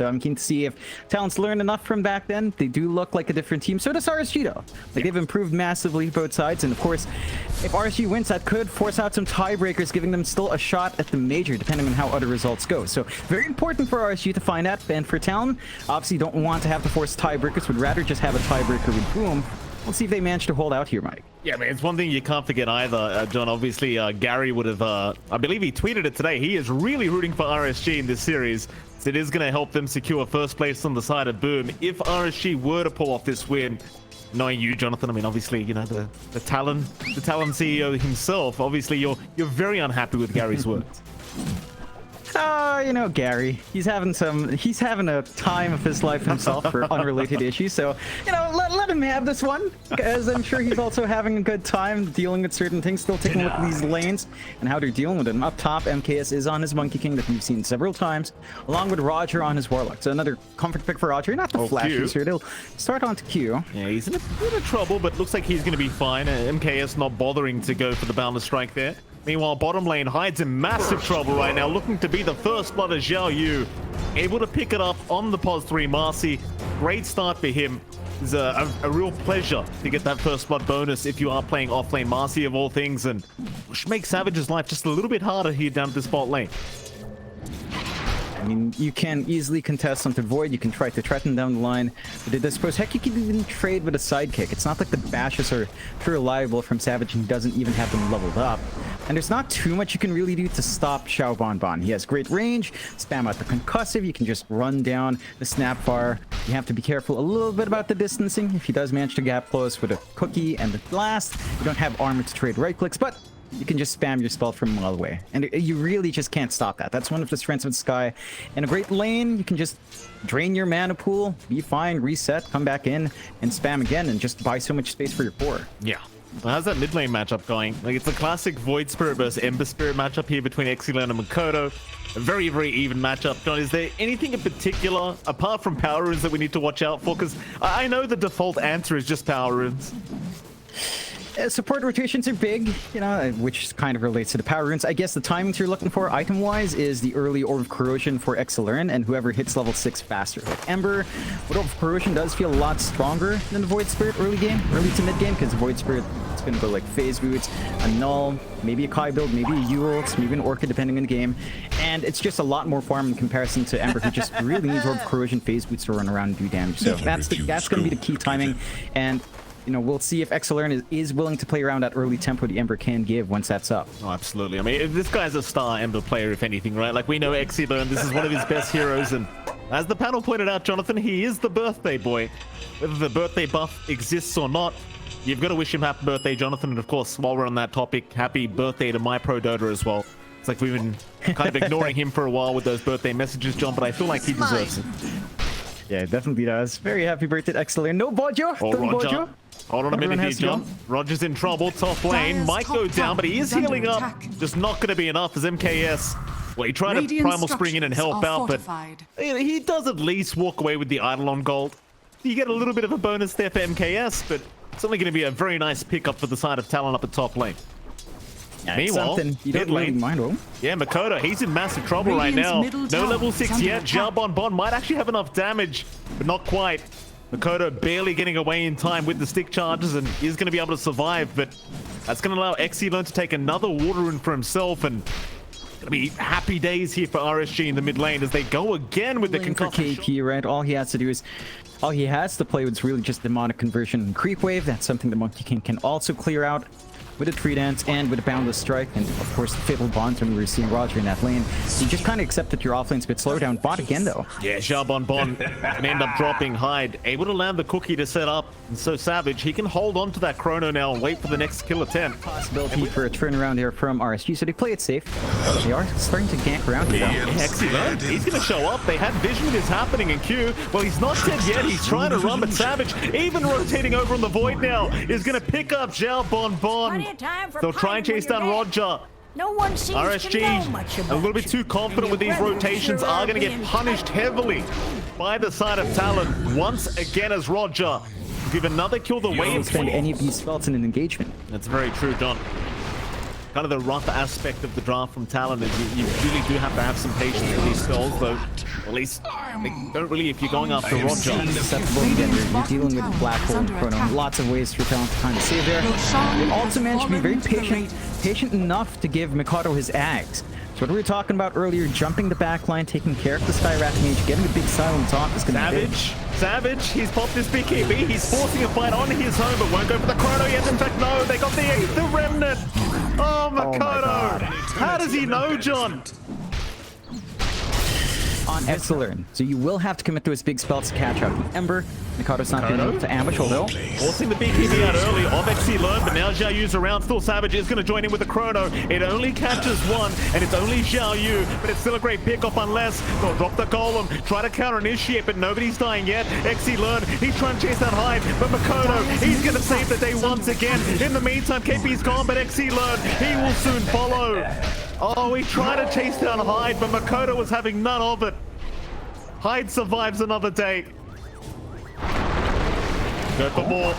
So I'm keen to see if Talon's learned enough from back then. They do look like a different team. So does RSG though. Like they've improved massively both sides. And of course, if RSG wins, that could force out some tiebreakers, giving them still a shot at the major, depending on how other results go. So very important for RSG to find that. And for Talon, obviously don't want to have to force tiebreakers. Would rather just have a tiebreaker with Boom. We'll see if they manage to hold out here, Mike. Yeah, man, it's one thing you can't forget either, John. Obviously, Gary would have, I believe he tweeted it today. He is really rooting for RSG in this series. So it is going to help them secure first place on the side of Boom. If RSG were to pull off this win, knowing you, Jonathan, I mean, obviously, you know, the Talon CEO himself, obviously, you're very unhappy with Gary's words. You know, Gary, he's having a time of his life himself for unrelated issues. So, you know, let him have this one, because I'm sure he's also having a good time dealing with certain things, still taking a look at these lanes and how they're dealing with them. Up top, MKS is on his Monkey King that we've seen several times, along with Roger on his Warlock. So another comfort pick for Roger. Not the flashiest here. They'll start onto Q. Yeah, he's in a bit of trouble, but looks like he's going to be fine. MKS not bothering to go for the Boundless Strike there. Meanwhile, bottom lane hides in massive trouble right now, looking to be the first blood of Xiao Yu. Able to pick it up on the Pos 3 Marcy. Great start for him. It's a real pleasure to get that first blood bonus if you are playing offlane Marcy of all things, and which makes Savage's life just a little bit harder here down at this bot lane. I mean, you can easily contest onto Void. You can try to threaten down the line. But I suppose, heck, you can even trade with a sidekick. It's not like the bashes are too reliable from Savage and he doesn't even have them leveled up. And there's not too much you can really do to stop Xiao Bonbon. He has great range, spam out the concussive, you can just run down the Snapfire. You have to be careful a little bit about the distancing. If he does manage to gap close with a cookie and the blast, you don't have armor to trade right clicks, but you can just spam your spell from a mile away. And you really just can't stop that. That's one of the strengths of Sky. In a great lane, you can just drain your mana pool, be fine, reset, come back in, and spam again, and just buy so much space for your core. Yeah. Well, how's that mid lane matchup going? Like, it's a classic Void Spirit versus Ember Spirit matchup here between Exilern and Makoto. A very, very even matchup. John, is there anything in particular, apart from power runes, that we need to watch out for? Because I know the default answer is just power runes. Support rotations are big, you know, which kind of relates to the power runes. I guess the timings you're looking for item-wise is the early Orb of Corrosion for Exilern and whoever hits level 6 faster. Like Ember, with Orb of Corrosion does feel a lot stronger than the Void Spirit early game, early to mid game, because the Void Spirit, it's going to go like Phase Boots, a Null, maybe a Kai build, maybe a Ult, maybe an Orchid, depending on the game. And it's just a lot more farm in comparison to Ember, who just really needs Orb of Corrosion, Phase Boots to run around and do damage. So that's going to be the key timing. And you know, we'll see if Exilern is willing to play around that early tempo the Ember can give once that's up. Oh, absolutely. I mean, this guy's a star Ember player, if anything, right? Like, we know Exilern, this is one of his best heroes, and as the panel pointed out, Jonathan, he is the birthday boy. Whether the birthday buff exists or not, you've got to wish him happy birthday, Jonathan. And of course, while we're on that topic, happy birthday to my pro Dota as well. It's like we've been kind of ignoring him for a while with those birthday messages, John, but I feel like he deserves it. Yeah, definitely does. Very happy birthday, Exilern. No Bojo! Oh, Roger. Hold on a minute here, John. Roger's in trouble. Top lane might go down, but he is healing up. Just not going to be enough as MKS. Well, he tried to Primal Spring in and help out, but he does at least walk away with the Eidolon gold. You get a little bit of a bonus there for MKS, but it's only going to be a very nice pickup for the side of Talon up at top lane. Yeah, meanwhile, you don't really mind him. Yeah, Makoto, he's in massive trouble right now. No level 6 yet. Xiao Bonbon might actually have enough damage, but not quite. Makoto barely getting away in time with the stick charges and is going to be able to survive, but that's going to allow Exilern to take another water rune for himself, and going to be happy days here for RSG in the mid lane as they go again with the concussion. KP, right? All he has to do is, all he has to play with is really just demonic conversion and creep wave. That's something the Monkey King can also clear out with a Tree Dance and with a Boundless Strike, and of course the Fatal Bonds when we were seeing Roger in that lane. So you just kind of accept that your offlane's a bit slow down. Bot again though. Yeah, Xiao Bonbon can end up dropping Hyde, able to land the cookie to set up, and so Savage, he can hold on to that Chrono now and wait for the next kill attempt. Possibility for a turnaround here from RSG, so they play it safe. They are starting to gank around here. Excellent. He's going to show up. They had vision of this happening in Q. Well, he's not dead yet. He's trying to run, but Savage, even rotating over on the Void now, is going to pick up Xiao Bonbon. They'll try and chase down Roger. No one seems RSG, to know much about a little bit too confident with these rotations, are going to get punished heavily by the side of Talon once again as Roger give another kill the way of spend any of these spells in an engagement. That's very true, John. kind of the rough aspect of the draft from Talon is you really do have to have some patience with these spells, though. At least they don't really if you're going after Roger. Susceptible again, you're dealing with Black Hole Chrono. Lots of ways for Talon to kind of save there. They also managed to be very patient enough to give Mikado his Ags. So what we were talking about earlier, jumping the back line, taking care of the Skywrath Mage, getting a big silence off is going to be big. Savage, he's popped this BKB, he's forcing a fight on his home, but won't go for the Chrono yet. In fact, no, they got the Remnant. Oh, Mikado. How does he know, John? On Epsilon, so you will have to commit to his big spells to catch up. The Ember, Mikado's not being able to ambush, although forcing the BKB out early of XC learned, but now Xiao Yu's around. Still Savage is going to join in with the Chrono. It only catches one, and it's only Xiao Yu, but it's still a great pick off unless they'll drop the Golem, try to counter initiate, but nobody's dying yet. XC learned, he's trying to chase that Hive, but Mikado, he's going to save the day once again. In the meantime, KP's gone, but XC learned, he will soon follow. Oh, he tried to chase down Hyde, but Mikado was having none of it. Hyde survives another day. Go for more.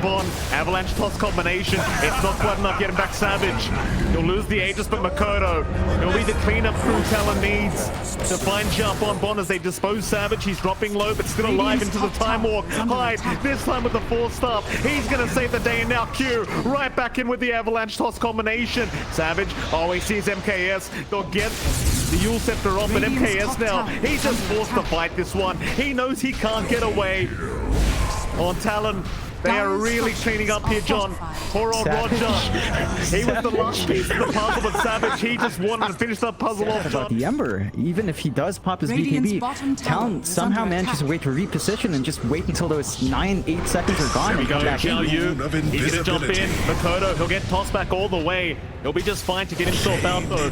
Bon, avalanche toss combination. It's not quite enough getting back Savage. He'll lose the Aegis, but Mikado, he'll be the cleanup crew Talon needs to find Bon as they dispose Savage. He's dropping low, but still alive into the Time Walk. Hyde, this time with the 4-star. He's going to save the day, and now Q right back in with the avalanche toss combination. Savage always sees MKS. They'll get the Yule Scepter off, but MKS now, he's just forced to fight this one. He knows he can't get away. On Talon, they are really cleaning up here, John. Poor old Roger. He was the last piece of the puzzle, but Savage, he just wanted to finish that puzzle off, John. About the Ember, even if he does pop his BKB, Talon somehow manages to wait to reposition and just wait until those 9-8 seconds are gone. Here we go, Xiao Yu, he's gonna jump in. Mikado, he'll get tossed back all the way. He'll be just fine to get himself out, though.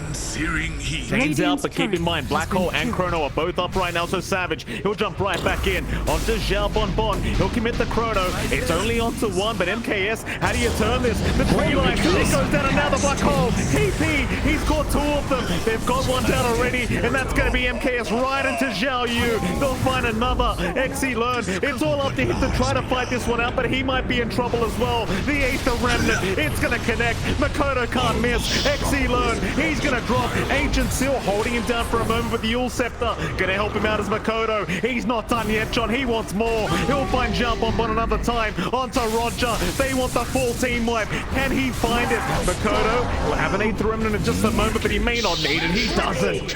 Tane's out, but keep in mind, Black Hole and Chrono are both up right now, so Savage, he'll jump right back in. Onto Xiao Bon. He'll commit the Chrono. It's only onto one, but MKS, how do you turn this? The tree line, it goes down, and now the Black Hole. KP, he's caught 2 of them. They've got one down already, and that's going to be MKS right into Xiao Yu. They'll find another. XE learn. It's all up to him to try to fight this one out, but he might be in trouble as well. The Aether Remnant, it's going to connect. Mikado can't miss. XE learn. He's going to drop. Ancient Seal holding him down for a moment with the Yule Scepter. Going to help him out as Mikado. He's not done yet, John. He wants more. He'll find Xiao Bon another time. Onto Roger. They want the full team wipe. Can he find it? Mikado will have an Aether Remnant in just a moment, but he may not need it. He doesn't.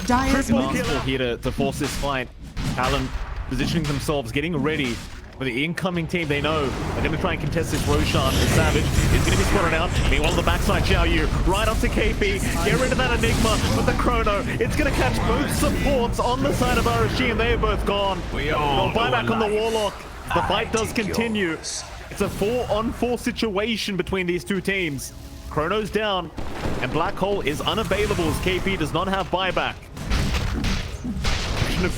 Triple kill here to force this fight. Talon positioning themselves, getting ready for the incoming team. They know they're going to try and contest this Roshan. Savage is going to be spotted out. Meanwhile, on the backside, Xiao Yu right onto KP. Get rid of that Enigma with the Chrono. It's going to catch both supports on the side of RSG, and they are both gone. They'll buy back on the Warlock. The fight does continue. It's a 4-on-4 situation between these two teams. Chrono's down, and Black Hole is unavailable as KP does not have buyback.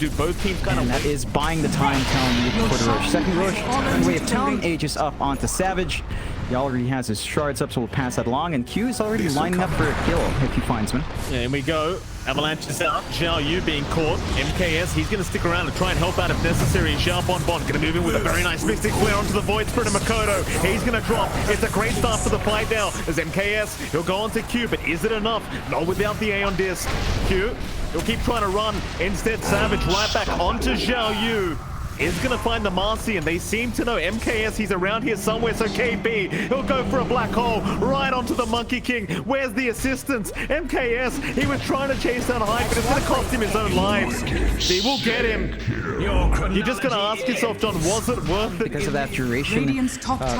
Do both teams kind of that is buying the time. Talon for the Roche. Second Roche on the way of Talon. Aegis up onto Savage. He already has his shards up, so we'll pass that along. And Q is already lining up for a kill if he finds one. Yeah, here we go. Avalanche is out. Xiao Yu being caught. MKS, he's going to stick around and try and help out if necessary. Xiao Bon going to move in with a very nice Mystic Flare onto the Void Spirit of Mikado. He's going to drop. It's a great start for the fight now. As MKS, he'll go on to Q, but is it enough? Not without the Aeon Disc. Q, he'll keep trying to run. Instead, Savage right back onto Xiao Yu. Is going to find the Marcy, and they seem to know MKS, he's around here somewhere, so KB, he'll go for a Black Hole right onto the Monkey King. Where's the assistance? MKS, he was trying to chase down Hyde, but it's going to cost him his own life. He will get him. You're just going to ask yourself, John, was it worth it? Because of that duration,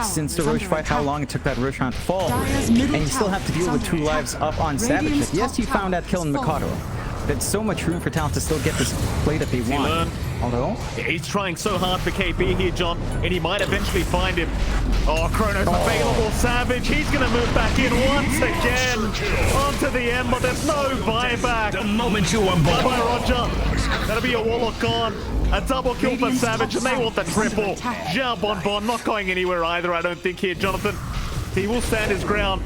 since the Roche fight, how long it took that Roshan to fall. And you still have to deal with 2 lives up on Savage. Yes, you found that kill in Mikado. There's so much room for Talon to still get this play that they want. Although he's trying so hard for KP here, John, and he might eventually find him. Oh, Chrono's available. Savage, he's going to move back in once again onto the end, but there's no buyback. The moment you are born. Bye, Roger. That'll be a Warlock gone. A double kill for Savage, and they want the triple. Xiao Bon not going anywhere either, I don't think here, Jonathan. He will stand his ground.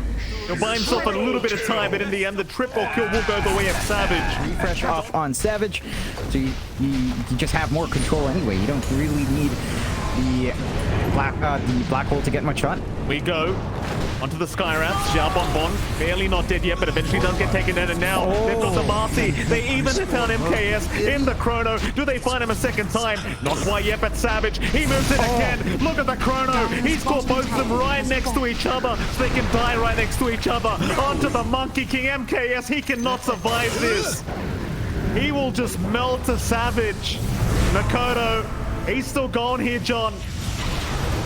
He'll buy himself a little bit of time, but in the end, the triple kill will go the way of Savage. Refresh off on Savage, so you just have more control anyway. You don't really need the black hole to get my shot. We go onto the Skyrats. Xiao Bonbon, barely not dead yet, but eventually does get taken down. And now they've got the Marcy. They even found MKS in the Chrono. Do they find him a second time? Not quite yet, but Savage, he moves in again. Look at the Chrono. He's caught both of them right next to each other, so they can die right next to each other. Onto the Monkey King. MKS, he cannot survive this. He will just melt to Savage. Makoto, he's still gone here, John.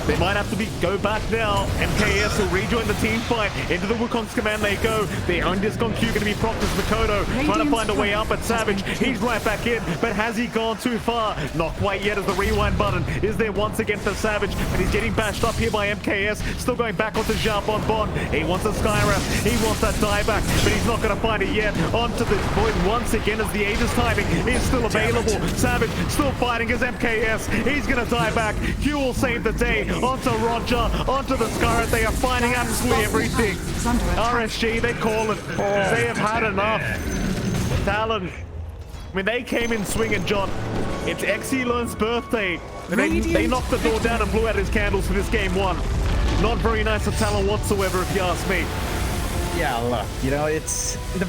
They might have to go back now. MKS will rejoin the team fight. Into the Wukong's command they go. Their own Discon Q going to be propped as Makoto. Trying to find a way up at Savage. He's right back in. But has he gone too far? Not quite yet, as the rewind button is there once again for Savage. But he's getting bashed up here by MKS. Still going back onto Xiao Bonbon. He wants a Skyram. He wants that dieback. But he's not going to find it yet. Onto the Void once again as the Aegis timing is still available. Savage still fighting as MKS. He's going to die back. Q will save the day. Onto Roger, onto the Scarlet. They are finding absolutely everything. RSG, they call it. They have had enough. Talon, I mean, they came in swinging, John. It's Exilon's birthday. And they knocked the door down and blew out his candles for this game one. Not very nice of Talon whatsoever, if you ask me. Yeah, look, you know, it's the